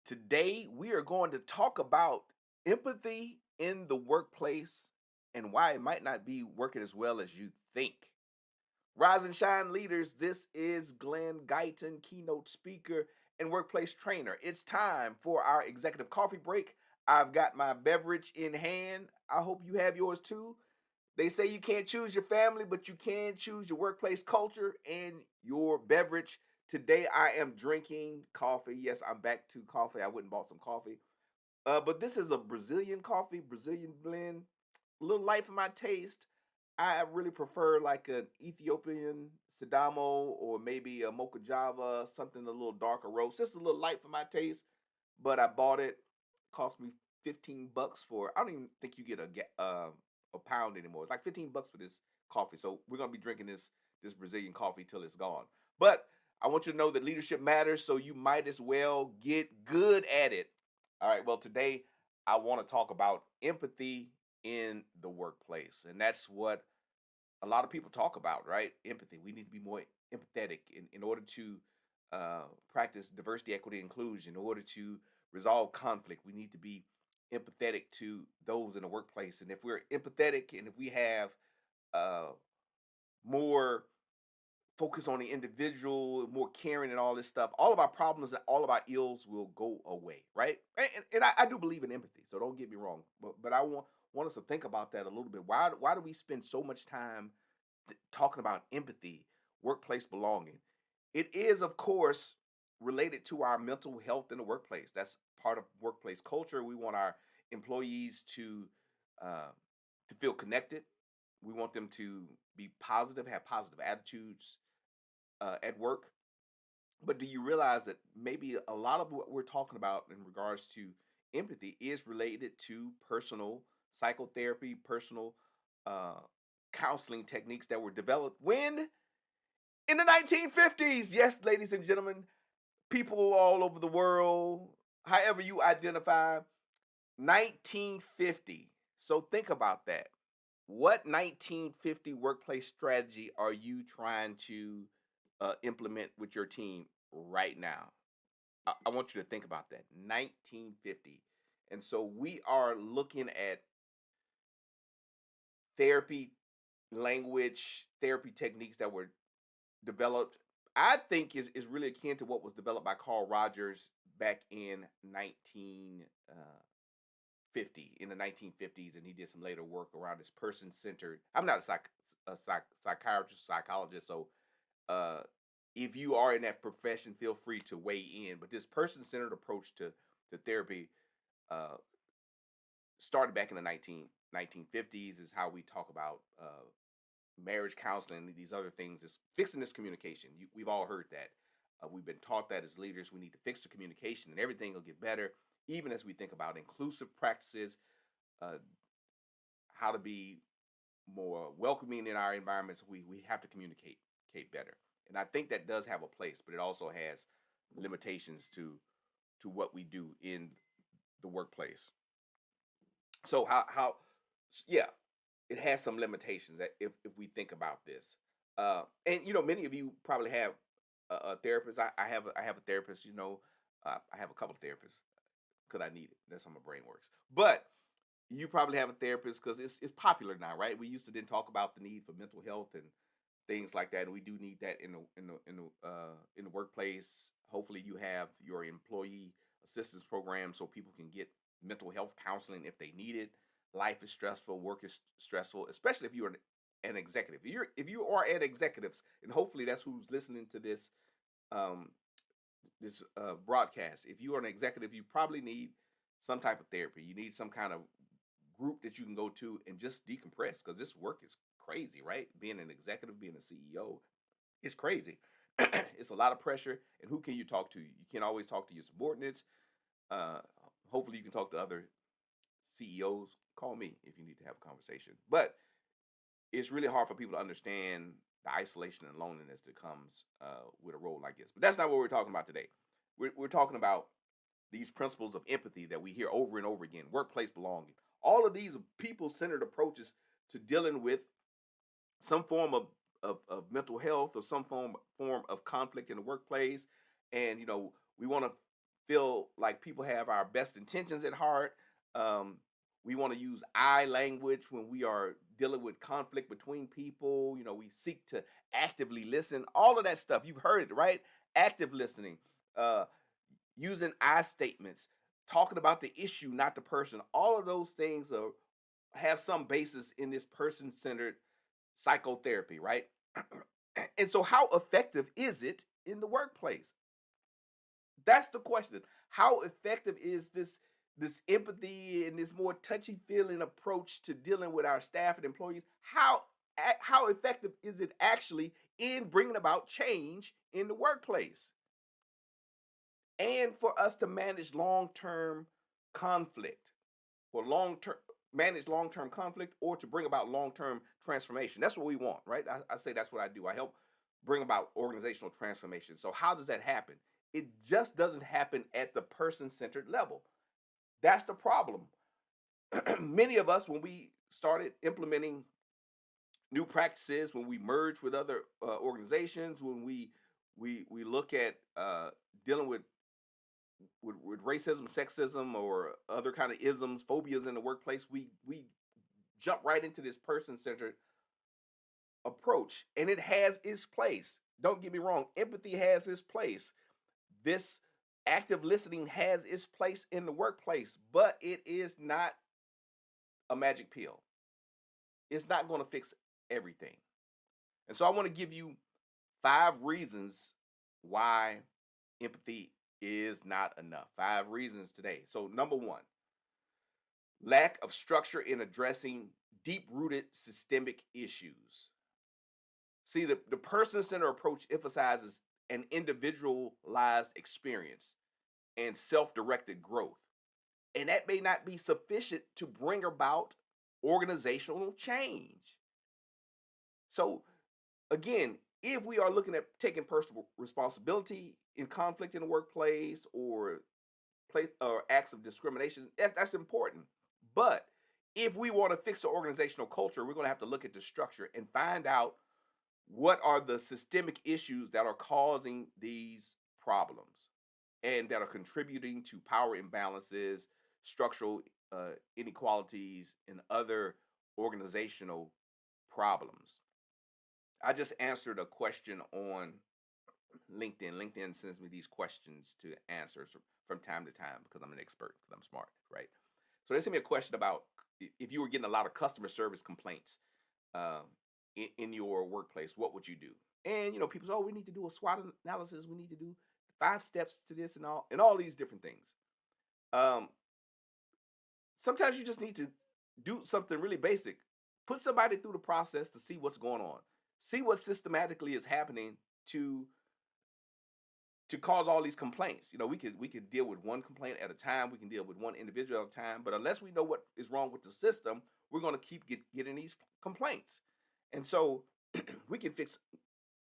Today, we are going to talk about empathy in the workplace and why it might not be working as well as you think. Rise and shine, leaders. This is Glen, Guyton, keynote speaker and workplace trainer. It's time for our executive coffee break. I've got my beverage in hand. I hope you have yours too. They say you can't choose your family, but you can choose your workplace culture and your beverage. Today I am drinking coffee. Yes, I'm back to coffee. I went and bought some coffee. But this is a Brazilian coffee, Brazilian blend. A little light for my taste. I really prefer like an Ethiopian Sidamo or maybe a Mocha Java, something a little darker roast. Just a little light for my taste. But I bought it. Cost me $15 for. I don't even think you get a pound anymore. It's like $15 for this coffee. So we're gonna be drinking this Brazilian coffee till it's gone. But I want you to know that leadership matters, so you might as well get good at it. All right. Well, today I want to talk about empathy in the workplace, and that's what a lot of people talk about, right? Empathy. We need to be more empathetic in order to practice diversity, equity, inclusion. In order to resolve conflict, we need to be empathetic to those in the workplace. And if we're empathetic and if we have uh, more focus on the individual, more caring, and all this stuff, all of our problems and all of our ills will go away, right? And I do believe in empathy, so don't get me wrong. But I want us to think about that a little bit. Why do we spend so much time talking about empathy, workplace belonging? It is, of course, related to our mental health in the workplace. That's part of workplace culture. We want our employees uh, to feel connected. We want them to be positive, have positive attitudes at work. But do you realize that maybe a lot of what we're talking about in regards to empathy is related to personal psychotherapy, personal uh, counseling techniques that were developed when in the 1950s? Yes, ladies and gentlemen, people all over the world, however you identify, 1950. So think about that. What 1950 workplace strategy are you trying to implement with your team right now? I want you to think about that. 1950. And so we are looking at therapy, language, therapy techniques that were developed, I think is really akin to what was developed by Carl Rogers back in 1950, in the 1950s, and he did some later work around this person-centered. I'm not a psychiatrist, psychologist, so uh, if you are in that profession, feel free to weigh in. But this person-centered approach to therapy uh, started back in the 1950s. Is how we talk about marriage counseling and these other things, is fixing this communication. We've all heard that. We've been taught that as leaders, we need to fix the communication and everything will get better. Even as we think about inclusive practices, uh, how to be more welcoming in our environments, we have to communicate better. And I think that does have a place, but it also has limitations to what we do in the workplace. So how yeah, it has some limitations that if we think about this. And many of you probably have a therapist. I have a therapist. I have a couple of therapists because I need it. That's how my brain works. But you probably have a therapist because it's popular now, right? We used to then talk about the need for mental health and things like that, and we do need that in the workplace. Hopefully, you have your employee assistance program so people can get mental health counseling if they need it. Life is stressful, work is stressful, especially if you're an executive. If you are at executives, and hopefully that's who's listening to um, this broadcast. If you are an executive, you probably need some type of therapy. You need some kind of group that you can go to and just decompress because this work is crazy, right? Being an executive, being a CEO, it's crazy. It's a lot of pressure, and who can you talk to? You can't always talk to your subordinates. Uh, Hopefully, you can talk to other CEOs. Call me if you need to have a conversation. But it's really hard for people to understand the isolation and loneliness that comes with a role like this. But that's not what we're talking about today. We're talking about these principles of empathy that we hear over and over again, workplace belonging. All of these people centered approaches to dealing with some form of mental health or some form of conflict in the workplace. And we want to feel like people have our best intentions at heart. Um, we want to use I language when we are dealing with conflict between people. We seek to actively listen. All of that stuff, you've heard it, right? Active listening, uh, using I statements, talking about the issue, not the person. All of those things have some basis in this person centered psychotherapy, right? And so, how effective is it in the workplace? That's the question. How effective is this empathy and this more touchy feeling approach to dealing with our staff and employees? How effective is it actually in bringing about change in the workplace and for us to manage long-term conflict or long-term manage long-term conflict or to bring about long-term transformation? That's what we want, right? I say that's what I do. I help bring about organizational transformation. So how does that happen? It just doesn't happen at the person-centered level. That's the problem. Many of us, when we started implementing new practices, when we merge with other organizations, when we look at dealing with racism, sexism, or other kind of isms, phobias in the workplace, we jump right into this person-centered approach, and it has its place. Don't get me wrong, empathy has its place. This active listening has its place in the workplace, but it is not a magic pill. It's not going to fix everything. And so I want to give you 5 reasons why empathy is not enough. 5 reasons today. So, number one, lack of structure in addressing deep rooted systemic issues. See, the person centered approach emphasizes an individualized experience and self directed growth. And that may not be sufficient to bring about organizational change. So, again, if we are looking at taking personal responsibility in conflict in the workplace or place or acts of discrimination, that's important. But if we want to fix the organizational culture, we're going to have to look at the structure and find out what are the systemic issues that are causing these problems and that are contributing to power imbalances, structural inequalities, and other organizational problems. I just answered a question on LinkedIn. LinkedIn sends me these questions to answer from time to time because I'm an expert, because I'm smart, right? So they sent me a question about if you were getting a lot of customer service complaints um, in your workplace, what would you do? And people say, "Oh, we need to do a SWOT analysis. We need to do 5 steps to this and all these different things." Um, Sometimes you just need to do something really basic. Put somebody through the process to see what's going on. See what systematically is happening to cause all these complaints. We could deal with one complaint at a time. We can deal with one individual at a time. But unless we know what is wrong with the system, we're going to keep getting these complaints. And so we can fix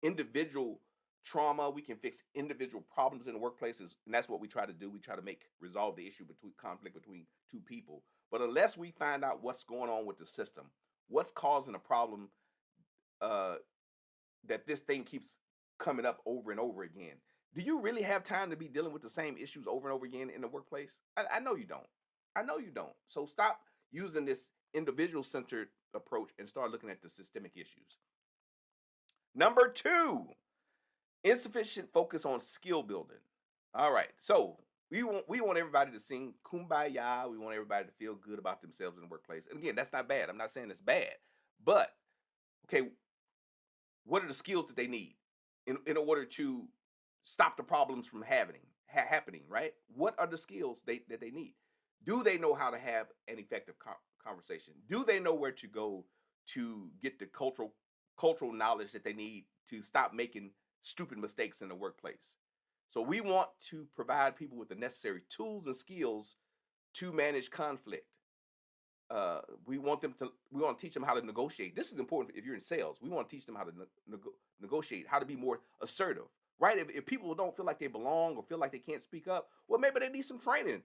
individual trauma. We can fix individual problems in the workplaces, and that's what we try to do. We try to resolve the issue between conflict between two people. But unless we find out what's going on with the system, what's causing a problem, uh, that this thing keeps coming up over and over again. Do you really have time to be dealing with the same issues over and over again in the workplace? I know you don't. I know you don't. So stop using this individual centered approach and start looking at the systemic issues. Number two, insufficient focus on skill building. All right. So we want everybody to sing kumbaya. We want everybody to feel good about themselves in the workplace. And again, that's not bad. I'm not saying it's bad. But okay, what are the skills that they need in order to stop the problems from happening, right? What are the skills that they need? Do they know how to have an effective conversation? Do they know where to go to get the cultural knowledge that they need to stop making stupid mistakes in the workplace? So we want to provide people with the necessary tools and skills to manage conflict. We want to teach them how to negotiate. This is important if you're in sales. We want to teach them how to negotiate, how to be more assertive, right? If people don't feel like they belong or feel like they can't speak up, well, maybe they need some training.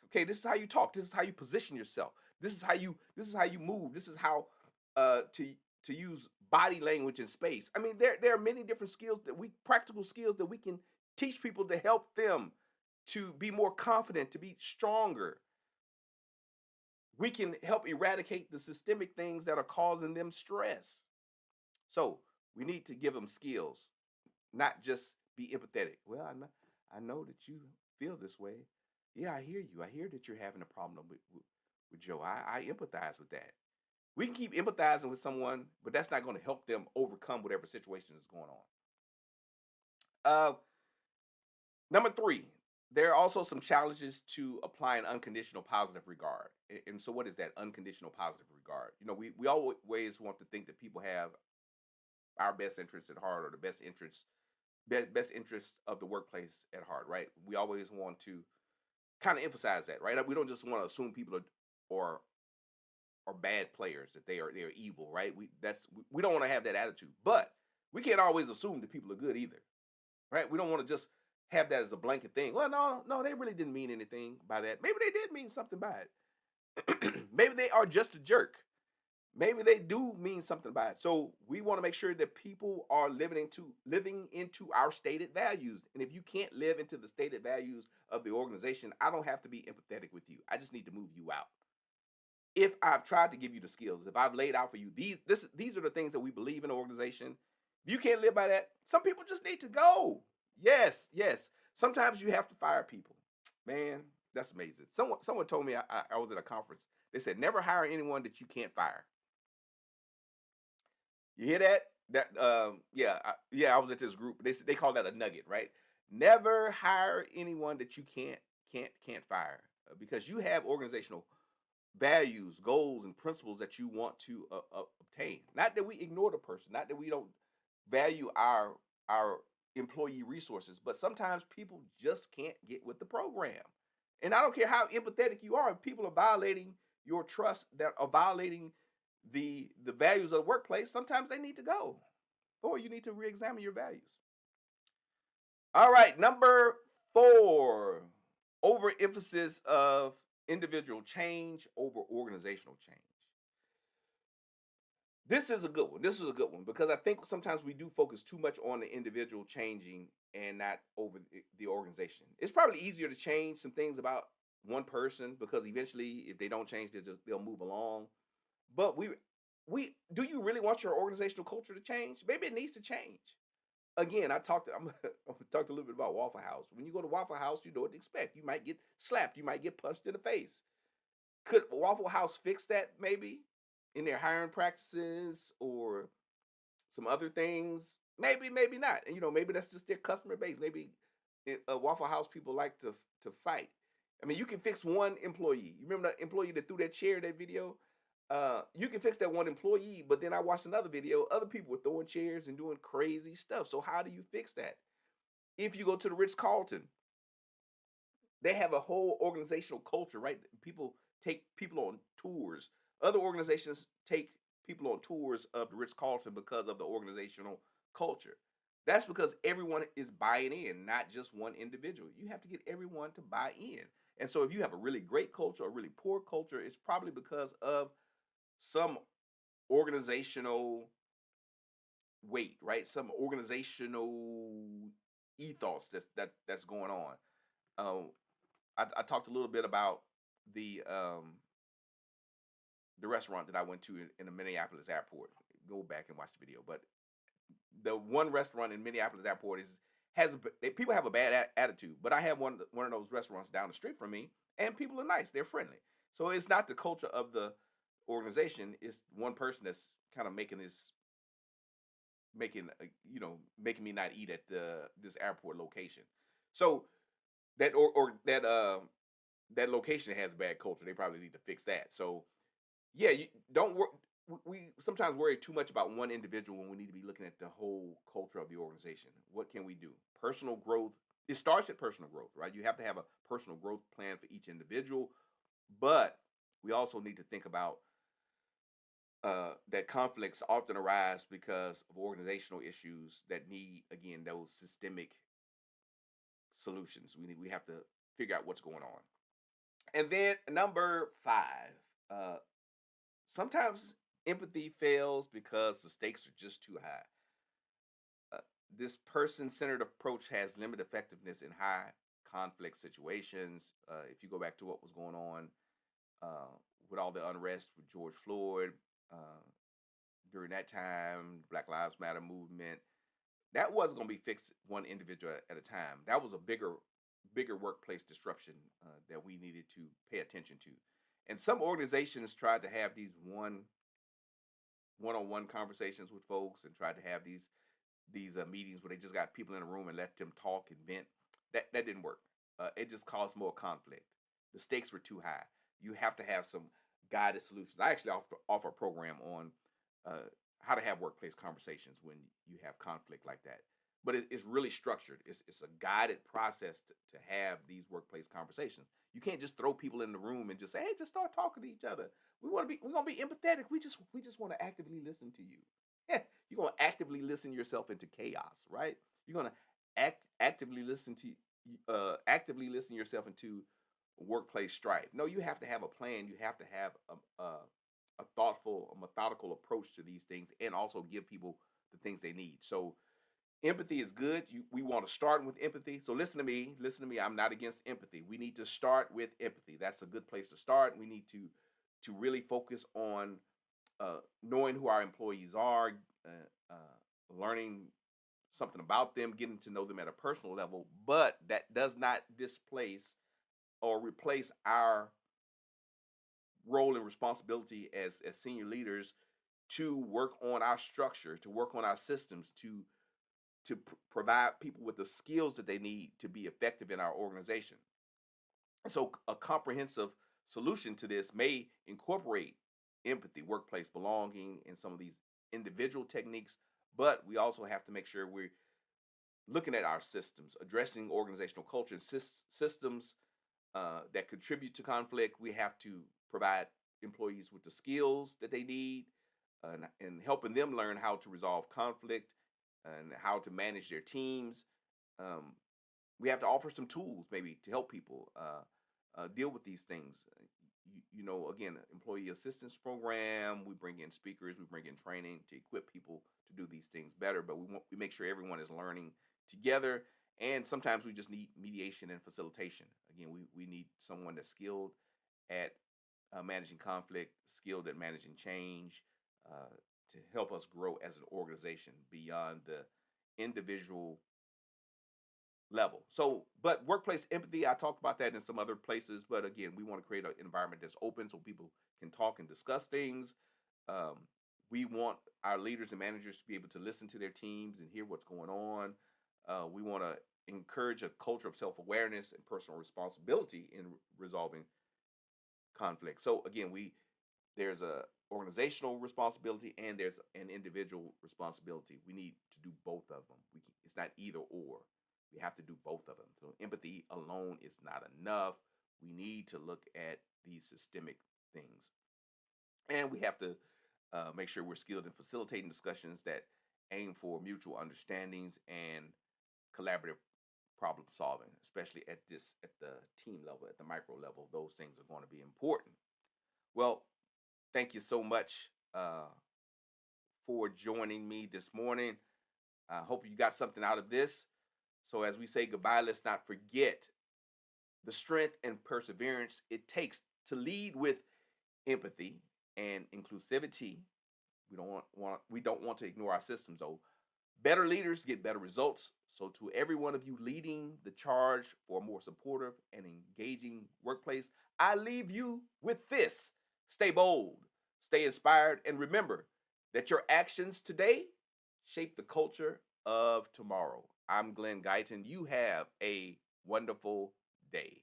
Okay, this is how you talk. This is how you position yourself. This is how you move. This is how to use body language in space. I mean, there are many different skills practical skills that we can teach people to help them to be more confident, to be stronger. We can help eradicate the systemic things that are causing them stress. So we need to give them skills, not just be empathetic. Well, I know that you feel this way. Yeah, I hear you. I hear that you're having a problem with Joe. I empathize with that. We can keep empathizing with someone, but that's not going to help them overcome whatever situation is going on. Number three, there are also some challenges to applying unconditional positive regard. And so, what is that unconditional positive regard? We always want to think that people have our best interests at heart, or the best interest of the workplace at heart, right? We always want to kind of emphasize that, right? We don't just want to assume people are bad players, that they're evil, right? We don't want to have that attitude, but we can't always assume that people are good either, right? We don't want to just have that as a blanket thing. Well, no, they really didn't mean anything by that. Maybe they did mean something by it. Maybe they are just a jerk. Maybe they do mean something by it. So we want to make sure that people are living into our stated values. And if you can't live into the stated values of the organization, I don't have to be empathetic with you. I just need to move you out. If I've tried to give you the skills, if I've laid out for you, these are the things that we believe in the organization. If you can't live by that, some people just need to go. Yes. Sometimes you have to fire people. Man, that's amazing. Someone told me, I was at a conference. They said, never hire anyone that you can't fire. You hear that? I was at this group. They call that a nugget, right? Never hire anyone that you can't fire, because you have organizational values, goals, and principles that you want to obtain. Not that we ignore the person, not that we don't value our employee resources, but sometimes people just can't get with the program. And I don't care how empathetic you are, if people are violating your trust, that are violating the values of the workplace, sometimes they need to go, or you need to re-examine your values. All right, number 4, overemphasis of individual change over organizational change. This is a good one because I think sometimes we do focus too much on the individual changing and not over the organization. It's probably easier to change some things about one person, because eventually, if they don't change, they'll move along. But we do you really want your organizational culture to change? Maybe it needs to change. Again, I'm talked a little bit about Waffle House. When you go to Waffle House, you know what to expect. You might get slapped. You might get punched in the face. Could Waffle House fix that maybe in their hiring practices or some other things? Maybe, maybe not. And maybe that's just their customer base. Maybe Waffle House people like to fight. I mean, you can fix one employee. You remember that employee that threw that chair in that video? You can fix that one employee, but then I watched another video. Other people were throwing chairs and doing crazy stuff. So how do you fix that? If you go to the Ritz-Carlton, they have a whole organizational culture, right? People take people on tours. Other organizations take people on tours of the Ritz-Carlton because of the organizational culture. That's because everyone is buying in, not just one individual. You have to get everyone to buy in. And so if you have a really great culture or a really poor culture, it's probably because of some organizational weight, right? Some organizational ethos that's going on. I talked a little bit about the restaurant that I went to in the Minneapolis airport. Go back and watch the video. But the one restaurant in Minneapolis airport people have a bad attitude. But I have one of those restaurants down the street from me, and people are nice. They're friendly. So it's not the culture of the organization. It's one person that's kind of making me not eat at this airport location. So that that location has bad culture. They probably need to fix that. So yeah, you don't work. We sometimes worry too much about one individual when we need to be looking at the whole culture of the organization. What can we do? Personal growth. It starts at personal growth, right? You have to have a personal growth plan for each individual, but we also need to think about that conflicts often arise because of organizational issues that need, again, those systemic solutions. We have to figure out what's going on. And then number 5, sometimes empathy fails because the stakes are just too high. This person-centered approach has limited effectiveness in high conflict situations. If you go back to what was going on with all the unrest with George Floyd uh, during that time, Black Lives Matter movement, that wasn't going to be fixed one individual at a time. That was a bigger workplace disruption that we needed to pay attention to. And some organizations tried to have these one-on-one conversations with folks and tried to have these meetings where they just got people in a room and let them talk and vent. That didn't work. It just caused more conflict. The stakes were too high. You have to have some guided solutions. I actually offer a program on how to have workplace conversations when you have conflict like that. But it's really structured. It's a guided process to have these workplace conversations. You can't just throw people in the room and just say, "Hey, just start talking to each other. We're gonna be empathetic. We just want to actively listen to you." Yeah, you're gonna actively listen yourself into chaos, right? You're gonna actively listen yourself into workplace strife. No, you have to have a plan. You have to have a thoughtful, a methodical approach to these things, and also give people the things they need. So empathy is good. We want to start with empathy. So listen to me. Listen to me. I'm not against empathy. We need to start with empathy. That's a good place to start. We need to really focus on knowing who our employees are, learning something about them, getting to know them at a personal level. But that does not displace or replace our role and responsibility as senior leaders to work on our structure, to work on our systems, to provide people with the skills that they need to be effective in our organization. So a comprehensive solution to this may incorporate empathy, workplace belonging, and some of these individual techniques, but we also have to make sure we're looking at our systems, addressing organizational culture and systems that contribute to conflict. We have to provide employees with the skills that they need and helping them learn how to resolve conflict and how to manage their teams. Um, we have to offer some tools maybe to help people deal with these things. Again, employee assistance program. We bring in speakers, we bring in training to equip people to do these things better. But we make sure everyone is learning together. And sometimes we just need mediation and facilitation. Again, we need someone that's skilled at managing conflict, skilled at managing change, to help us grow as an organization beyond the individual level. So, but workplace empathy, I talked about that in some other places. But again, we want to create an environment that's open so people can talk and discuss things. Um, we want our leaders and managers to be able to listen to their teams and hear what's going on. We want to encourage a culture of self-awareness and personal responsibility in resolving conflict. So again, there's a organizational responsibility and there's an individual responsibility. We need to do both of them. It's not either or. We have to do both of them. So empathy alone is not enough. We need to look at these systemic things, and we have to make sure we're skilled in facilitating discussions that aim for mutual understandings and collaborative problem solving, especially at the team level, at the micro level. Those things are going to be important. Well, thank you so much for joining me this morning. I hope you got something out of this. So as we say goodbye, let's not forget the strength and perseverance it takes to lead with empathy and inclusivity. We don't want to ignore our systems though. Better leaders get better results. So to every one of you leading the charge for a more supportive and engaging workplace, I leave you with this. Stay bold, stay inspired, and remember that your actions today shape the culture of tomorrow. I'm Glen Guyton. You have a wonderful day.